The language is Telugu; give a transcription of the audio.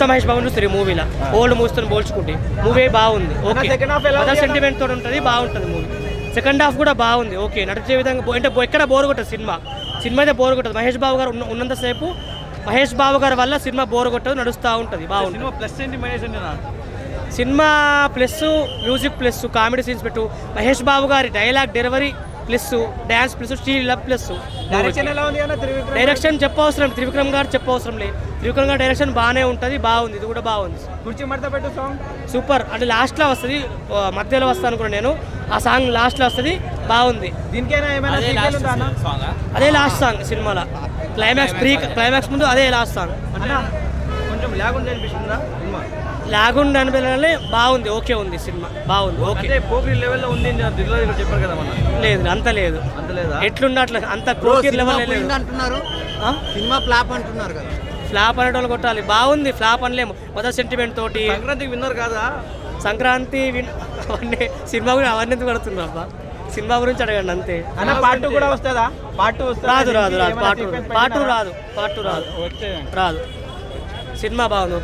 కొత్త మహేష్ బాబు చూస్తారు ఈ మూవీలో, ఓల్డ్ మూవీతో పోల్చుకుంటే మూవీ బాగుంది. ఓకే, మదర్ సెంటిమెంట్ తోటి ఉంటుంది, బాగుంటుంది మూవీ. సెకండ్ హాఫ్ కూడా బాగుంది. ఓకే, నడిచే విధంగా అంటే ఎక్కడ బోర్ కొట్టదు సినిమా అయితే బోర్ కొట్టదు. మహేష్ బాబు గారు ఉన్నంతసేపు మహేష్ బాబు గారి వల్ల సినిమా బోర్ కొట్టదు, నడుస్తూ ఉంటుంది, బాగుంటుంది. ప్లస్ ఏంటి Mahesh cinema plus music plus comedy scenes పెట్టు, మహేష్ బాబు గారి dialogue delivery plus dance plus style plus direction చెప్పవసరం, త్రివిక్రమ్ గారు చెప్పవసరం లేదు. త్రివిక్రమ్ గారు డైరెక్షన్ బాగానే ఉంటుంది, బాగుంది. ఇది కూడా బాగుంది. కుర్చీ మడత పెట్టు సాంగ్ సూపర్. అంటే లాస్ట్లో వస్తుంది, మధ్యలో వస్తాను అనుకున్నాను నేను. ఆ సాంగ్ లాస్ట్లో వస్తుంది, బాగుంది. అదే లాస్ట్ సాంగ్ సినిమాలో, క్లైమాక్స్ ముందు అదే లాస్ట్ సాంగ్. కొంచెం లాగుంది అనిపిస్తుందా సినిమా? లాగుండి అనిపించాలి, బాగుంది. ఓకే ఉంది సినిమా, బాగుంది. ఓకే, పోకిరి లెవెల్లో ఉంది చెప్పారు కదా మన. లేదు, అంత లేదు. ఎట్లుండే అట్లా అంత పోకిరి లెవెల్ అంటున్నారు. సినిమా ఫ్లాప్ అంటున్నారు కదా. ఫ్లాప్ అనేటోళ్ళు కొట్టాలి, బాగుంది. ఫ్లాప్ అనలేము. మొదటి సెంటిమెంట్ తోటి సంక్రాంతికి విన్నర్ కాదా? సంక్రాంతి అవన్నీ సినిమా గురించి అవన్నీ ఎందుకు పడుతున్నారు అబ్బా? సినిమా గురించి అడగండి అంతే. పార్ట్ 2 కూడా వస్తుందా? పార్ట్ 2 రాదు. పార్ట్ 2 రాదు. సినిమా బాగుంది.